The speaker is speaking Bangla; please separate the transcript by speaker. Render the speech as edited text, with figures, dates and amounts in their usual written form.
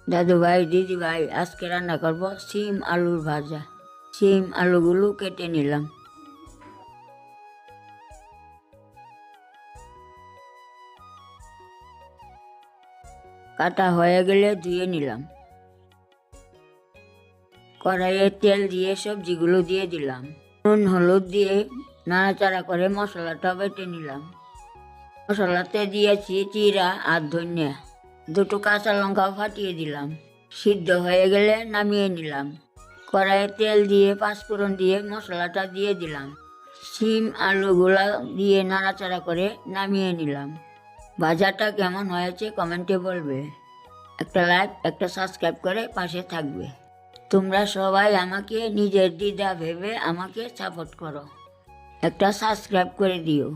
Speaker 1: দাদু ভাই, দিদি ভাই, আজকে রান্না করব সিম আলুর ভাজা। সিম আলুগুলো কেটে নিলাম। কাটা হয়ে গেলে ধুয়ে নিলাম। কড়াইয়ে তেল দিয়ে সবজিগুলো দিয়ে দিলাম। নুন হলুদ দিয়ে নাড়াচাড়া করে মশলাটা বেটে নিলাম। মশলাতে দিয়েছি জিরা আর ধনিয়া, দুটো কাঁচা লঙ্কাও ফাটিয়ে দিলাম। সিদ্ধ হয়ে গেলে নামিয়ে নিলাম। কড়াইয়ে তেল দিয়ে পাঁচফোড়ন দিয়ে মশলাটা দিয়ে দিলাম। সিম আলুগুলা দিয়ে নাড়াচাড়া করে নামিয়ে নিলাম। ভাজাটা কেমন হয়েছে কমেন্টে বলবে। একটা লাইক, একটা সাবস্ক্রাইব করে পাশে থাকবে। তোমরা সবাই আমাকে নিজের দিদা ভেবে আমাকে সাপোর্ট করো। একটা সাবস্ক্রাইব করে দিও।